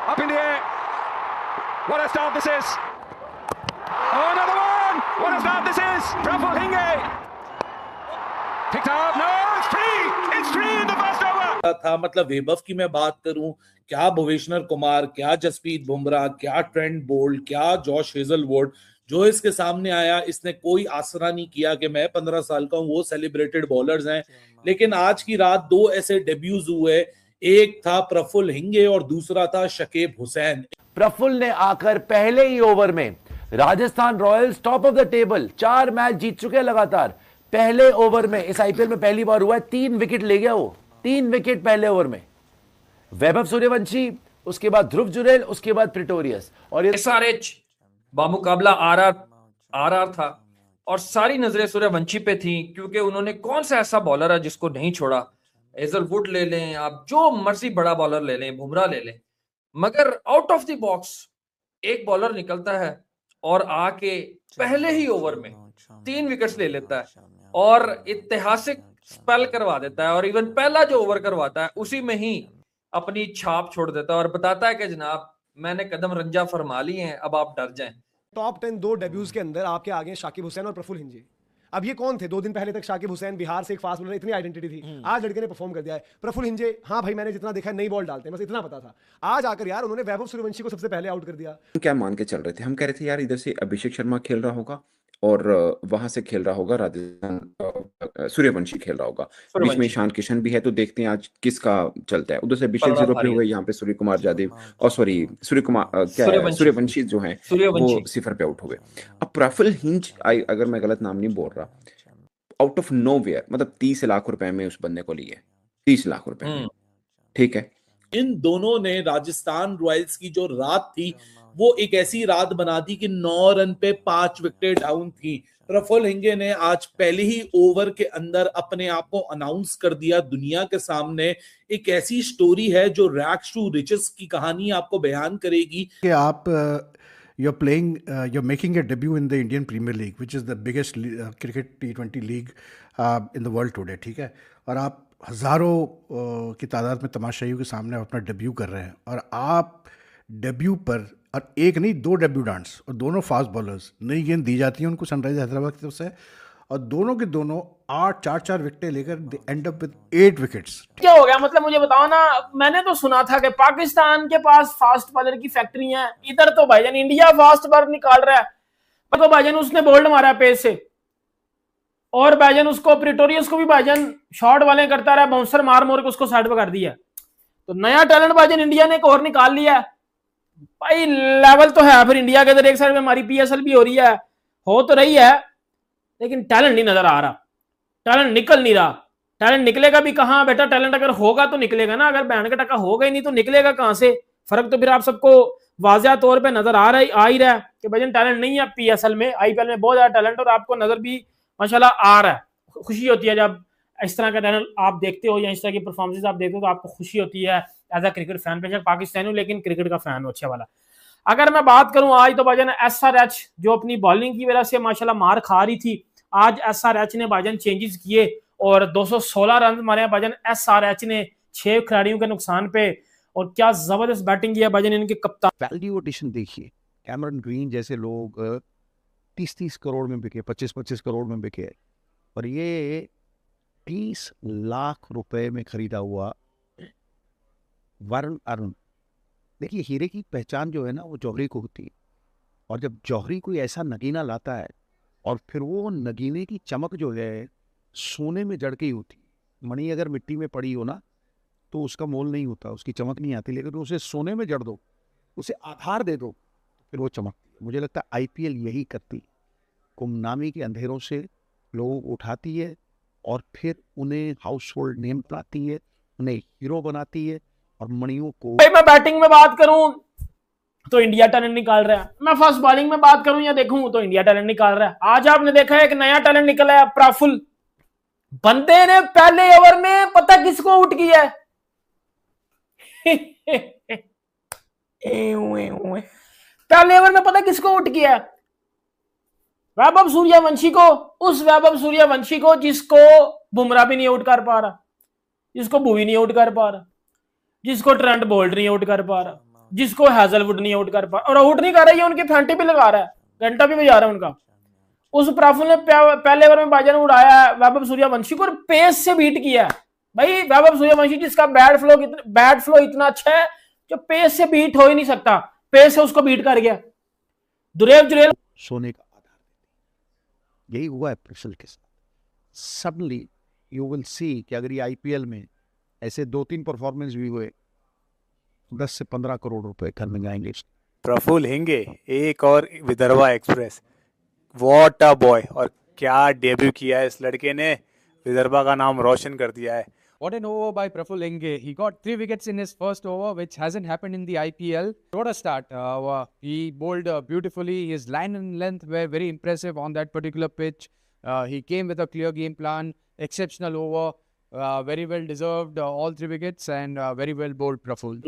Up in the air. What a start this is. Oh, another one. What a start this is. Praful Hinge. Picked up. No, it's three. It's three in the first over. था मतलब वैभव की मैं बात करूं, क्या भुवनेश्वर कुमार, क्या जसप्रीत बुमराह, क्या Trent Boult, क्या जॉश हेजलवुड, जो इसके सामने आया इसने कोई आसरा नहीं किया कि मैं 15 साल का हूं, वो सेलिब्रेटेड बॉलर्स हैं। लेकिन आज की रात दो ऐसे डेब्यूज हुए, एक था प्रफुल्ल हिंगे और दूसरा था शकीब हुसैन। प्रफुल्ल ने आकर पहले ही ओवर में Rajasthan Royals top of the table, 4 match जीत चुके हैं लगातार। पहले ओवर में इस आईपीएल में पहली बार हुआ है 3 विकेट ले गया वो, 3 विकेट पहले ओवर में। वैभव सूर्यवंशी, उसके बाद ध्रुव जुरेल, उसके बाद प्रिटोरियस और एसआरएच बामुकाबला आरआर था और सारी नजरें सूर्यवंशी पे थी क्योंकि उन्होंने कौन सा ऐसा बॉलर है जिसको नहीं छोड़ा। हेजलवुड ले लें, आप जो मर्जी बड़ा बॉलर ले लें, बुमराह ले लें, मगर आउट ऑफ द बॉक्स एक बॉलर निकलता है और आके पहले ही ओवर में 3 विकेट्स ले लेता है और ऐतिहासिक स्पेल करवा देता है। और इवन पहला जो ओवर करवाता है उसी में ही अपनी छाप छोड़ देता है और बताता है कि जनाब मैंने कदम रंजा फरमा लिए हैं, अब आप डर जाएं। टॉप 10 2 डेब्यूज के अंदर आपके आगे शाकिब हुसैन और प्रफुल्ल हिंजे। अब ये कौन थे? 2 दिन पहले तक शाकिब हुसैन बिहार से एक फास्ट बॉलर, इतनी आइडेंटिटी थी। आज लड़के ने परफॉर्म कर दिया है। प्रफुल्ल हिंजे, हाँ भाई मैंने जितना देखा नई बॉल डालते हैं, बस इतना पता था। आज आकर यार उन्होंने वैभव सूर्यवंशी को सबसे पहले आउट कर दिया। क्या मान के चल रहे थे? हम कह रहे थे यार इधर से अभिषेक शर्मा खेल रहा होगा और वहां से खेल रहा होगा राजस्थान सूर्यवंशी खेल रहा होगा, बीच में ईशान किशन भी है, तो देखते हैं आज किसका चलता है। उधर से अभिषेक 0 पे हुए, यहाँ पे सूर्य कुमार यादव और सूर्यवंशी जो है वो 0 पे आउट हुए। अब प्रफुल्ल हिंज, अगर मैं गलत नाम नहीं बोल रहा, आउट ऑफ नोवेयर, मतलब 30 लाख रुपए में उस बंदे को लिए, 30 लाख रुपए में, ठीक है। इन दोनों ने राजस्थान रॉयल्स की जो रात थी वो एक ऐसी रात बना दी कि 9 रन पे 5 विकेट डाउन थी। प्रफुल्ल हिंगे ने आज पहले ही ओवर के अंदर अपने आप को अनाउंस कर दिया दुनिया के सामने। एक ऐसी स्टोरी है जो रैग्स टू रिचेस की कहानी आपको बयान करेगी कि आप you're making a debut in the Indian Premier League, which is the biggest cricket T20 league in the world today, ठीक है। और आप हजारों की तादाद में तमाशाइयों के सामने अपना डेब्यू कर रहे हैं और आप डेब्यू पर, और एक नहीं 2 डेब्यू डांस और दोनों फास्ट बॉलर्स, नई गेंद दी जाती है उनको सनराइज हैदराबाद की तरफ से और दोनों के दोनों 4 विकेटें लेकर एंड अप विद 8 विकेट्स। क्या हो गया मतलब मुझे बताओ ना। मैंने तो सुना था कि पाकिस्तान के पास फास्ट बॉलर की फैक्ट्री है, इधर तो भाईजान इंडिया फास्ट बॉलर निकाल रहा है। तो भाईजान उसने बोल्ड मारा पेस से और भाईजान उसको प्रिटोरियस को भी भाईजान शॉट वाले करता रहा, बाउंसर मार मोर के उसको साइड पे कर दिया। तो नया टैलेंट भाईजान इंडिया ने एक और निकाल लिया भाई। लेवल तो है फिर इंडिया के इधर, एक साइड में हमारी पीएसएल भी हो रही है, हो तो रही है, लेकिन टैलेंट नहीं नजर आ रहा, टैलेंट निकल नहीं रहा। टैलेंट निकलेगा भी कहां बेटा? टैलेंट अगर होगा तो निकलेगा ना, अगर बैंड का टका होगा ही नहीं तो निकलेगा कहां से? फर्क तो फिर आप सबको वाजिया तौर पे नजर आ ही रहा है कि भाई टैलेंट नहीं है पीएसएल में। आईपीएल में बहुत ज्यादा टैलेंट और आपको नजर भी माशाल्लाह आ रहा है। खुशी होती है जब इस तरह का टैलेंट आप देखते हो या इस तरह की परफॉर्मेंस आप देखते हो तो आपको खुशी होती है एज अ क्रिकेट फैन। बेशक पाकिस्तानी हूं लेकिन क्रिकेट का फैन हो अच्छा वाला। अगर मैं बात करूं आज तो भाईजान एसआरएच जो अपनी बॉलिंग की वजह से माशाल्लाह मार खा रही थी, आज एसआरएच ने भाईजान चेंजेस किए और 216 रन मारे भाईजान एसआरएच ने 6 खिलाड़ियों के नुकसान पे। और क्या जबरदस्त बैटिंग किया भाईजान इनके कप्तान। वैल्यू एडिशन देखिए, कैमरन ग्रीन जैसे लोग 30-30 करोड़ में बिके, 25-25 करोड़ में बिके और ये 30 लाख रुपए में खरीदा हुआ वरुण अरुण। देखिए हीरे की पहचान जो है ना वो जौहरी को होती है और जब जौहरी कोई ऐसा नगीना लाता है और फिर वो नगीने की चमक जो है सोने में जड़ के ही होती है। मणि अगर मिट्टी में पड़ी हो ना तो उसका मोल नहीं होता, उसकी चमक नहीं आती, लेकिन उसे सोने में जड़ दो, उसे आधार दे दो, फिर वो चमकती है। मुझे लगता है आईपीएल यही करती, गुमनामी के अंधेरों से लोगों को उठाती है और फिर उन्हें हाउस होल्ड नेम बनाती है, उन्हें हीरो बनाती है और मणियों को। मैं बैटिंग में बात करूं तो इंडिया टैलेंट निकाल रहा है, मैं फास्ट बॉलिंग में बात करूं या देखूं तो इंडिया टैलेंट निकाल रहा है। आज आपने देखा है एक नया टैलेंट निकला है, प्रफुल्ल। बंदे ने पहले ओवर में पता किसको आउट किया है? पहले ओवर में पता किसको आउट किया है? वैभव सूर्यवंशी को। उस वैभव सूर्यवंशी को जिसको बुमराह भी नहीं आउट कर पा रहा, जिसको भुवी नहीं आउट कर पा रहा, जिसको ट्रेंट बोल्ट नहीं आउट कर पा रहा, जिसको हैजलवुड नहीं आउट कर पा, और आउट नहीं कर रहा है, उनकी फैंटी भी लगा रहा है, घंटा भी बजा रहा है उनका। उस प्रफुल ने पहले ओवर में भाईजान उड़ाया वैभव सूर्यवंशी को और पेस से बीट किया है। भाई वैभव सूर्यवंशी जिसका बैट फ्लो इतना अच्छा है, जो पेस से बीट हो ही नहीं सकता, पेस से उसको बीट कर गया। दुरेव जुरेल सोने का आधार देती। यही हुआ है प्रफुल के साथ। सडनली यू विल सी कि अगर ये आईपीएल में ऐसे 2-3 परफॉर्मेंस भी हुए, 10 से 15 करोड़ रुपए घर में जाएंगे। प्रफुल हिंगे, एक और Vidarbha express, what a boy, और क्या डेब्यू किया है इस लड़के ने, विदर्भा का नाम रोशन कर दिया है। What an over by Praful Hingye. He got 3 wickets in his first over, which hasn't happened in the IPL. What a start. He bowled beautifully. His line and length were very impressive on that particular pitch. He came with a clear game plan. Exceptional over. Very well deserved all 3 wickets and very well bowled Praful.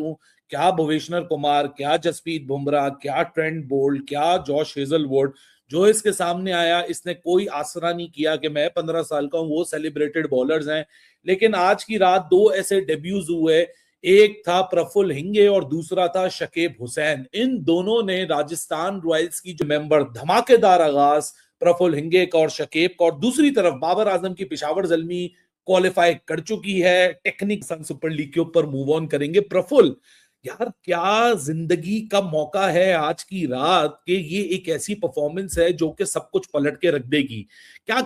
क्या भुवनेश्वर कुमार, क्या जसप्रीत बुमराह, क्या Trent Boult, क्या Josh Hazlewood, जो इसके सामने आया, इसने कोई आसरा नहीं किया कि मैं 15 साल का हूं, वो सेलिब्रेटेड बॉलर्स हैं। लेकिन आज की रात 2 ऐसे डेब्यूज हुए, एक था प्रफुल हिंगे और दूसरा था शकीब हुसैन। इन दोनों ने राजस्थान रॉयल्स की जो मेंबर धमाकेदार आगाज प्रफुल हिंगे का और शकीब का, और दूसरी तरफ बाबर आजम की पेशावर ज़ल्मी क्वालिफाई कर चुकी है, टेक्निक सुपर लीग के ऊपर मूव ऑन करेंगे। प्रफुल यार क्या जिंदगी का मौका है आज की रात के, ये एक ऐसी परफॉर्मेंस है जो कि सब कुछ पलट के रख देगी। क्या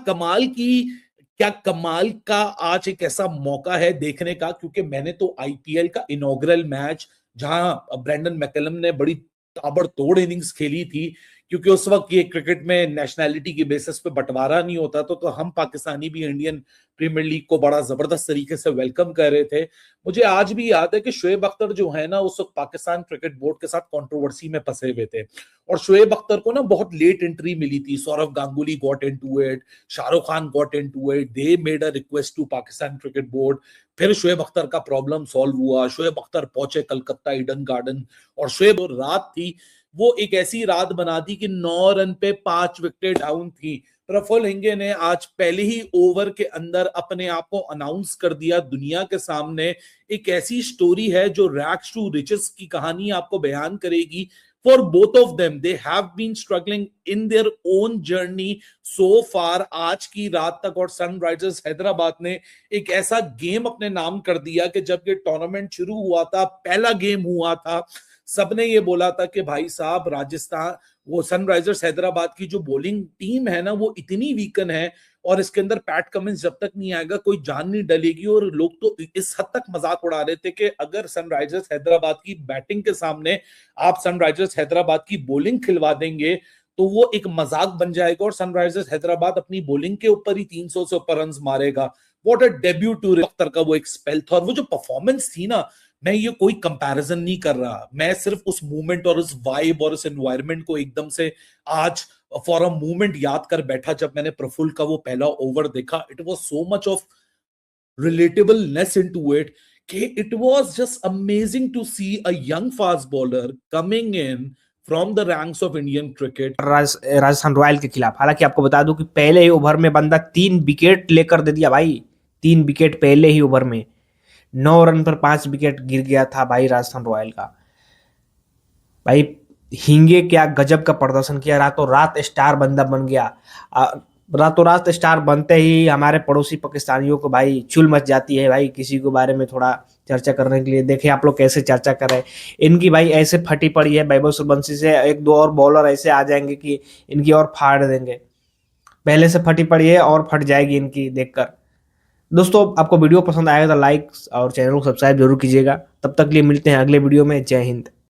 कमाल का आज एक ऐसा मौका है देखने का, क्योंकि मैंने तो आईपीएल का इनॉग्रल मैच जहां ब्रेंडन मैकलम ने बड़ी ताबड़तोड़ इनिंग्स खेली थी, क्योंकि उस वक्त ये क्रिकेट में नेशनैलिटी की बेसिस पे बंटवारा नहीं होता तो हम पाकिस्तानी भी इंडियन प्रीमियर लीग को बड़ा जबरदस्त तरीके से वेलकम कर रहे थे। मुझे आज भी याद है कि शोएब अख्तर जो है ना, उस वक्त पाकिस्तान क्रिकेट बोर्ड के साथ कंट्रोवर्सी में फंसे हुए थे, और शोएब अख्तर को ना बहुत लेट एंट्री मिली थी। Sourav Ganguly got into it, Shahrukh Khan got into it, they made a request to Pakistan cricket board. फिर शोएब अख्तर का प्रॉब्लम सॉल्व हुआ, शोएब अख्तर पहुंचे कलकत्ता ईडन गार्डन, और शोएब रात थी वो एक ऐसी रात बना दी कि 9 रन पे 5 विकेट डाउन थी। प्रफुल हिंगे ने आज पहले ही ओवर के अंदर अपने आप को अनाउंस कर दिया दुनिया के सामने। एक ऐसी स्टोरी है जो रैग्स टू रिचेस की कहानी आपको बयान करेगी। For both of them, they have been struggling in their own journey so far आज की रात तक। और सनराइजर्स हैदराबाद ने एक ऐसा गेम अपने नाम कर दिया कि जब ये टूर्नामेंट शुरू हुआ था, पहला गेम हुआ था, सबने ये बोला था कि भाई साहब राजस्थान, वो सनराइजर्स हैदराबाद की जो बॉलिंग टीम है ना, वो इतनी वीकन है और इसके अंदर पैट कमिंस जब तक नहीं आएगा कोई जान नहीं डलेगी। और लोग तो इस हद तक मजाक उड़ा रहे थे कि अगर सनराइजर्स हैदराबाद की बैटिंग के सामने आप सनराइजर्स हैदराबाद की बॉलिंग खिलवा देंगे तो वो एक मजाक बन जाएगा और सनराइजर्स हैदराबाद अपनी बॉलिंग के ऊपर ही 300 से ऊपर रन मारेगा। What a debut to Akhtar का वो एक स्पेल था, और वो जो परफॉर्मेंस थी ना, मैं ये कोई कंपैरिजन नहीं कर रहा, मैं सिर्फ उस मूवमेंट और उस वाइब और उस एनवायरनमेंट को एकदम से आज फॉर अ मूवमेंट याद कर बैठा जब मैंने प्रफुल का वो पहला ओवर देखा। It was so much of relatableness into it कि it was just amazing to see a young fast bowler coming in from the ranks of Indian cricket Rajasthan royal के खिलाफ। हालांकि आपको बता दूं कि पहले ही ओवर में बंदा 3 विकेट लेकर दे दिया भाई, 3 विकेट पहले ही ओवर में, 9 रन पर 5 विकेट गिर गया था भाई राजस्थान रॉयल का। भाई हिंगे क्या गजब का प्रदर्शन किया, रातों रात स्टार बंदा बन गया। रातों रात स्टार बनते ही हमारे पड़ोसी पाकिस्तानियों को भाई चुल मच जाती है भाई किसी के बारे में थोड़ा चर्चा करने के लिए। देखे आप लोग कैसे चर्चा कर रहे हैं इनकी, भाई ऐसे फटी पड़ी है। वैभव सूर्यवंशी से 1-2 और बॉलर ऐसे आ जाएंगे कि इनकी और फाड़ देंगे, पहले से फटी पड़ी है और फट जाएगी इनकी देखकर। दोस्तों आपको वीडियो पसंद आएगा तो लाइक और चैनल को सब्सक्राइब जरूर कीजिएगा। तब तक के लिए मिलते हैं अगले वीडियो में। जय हिंद।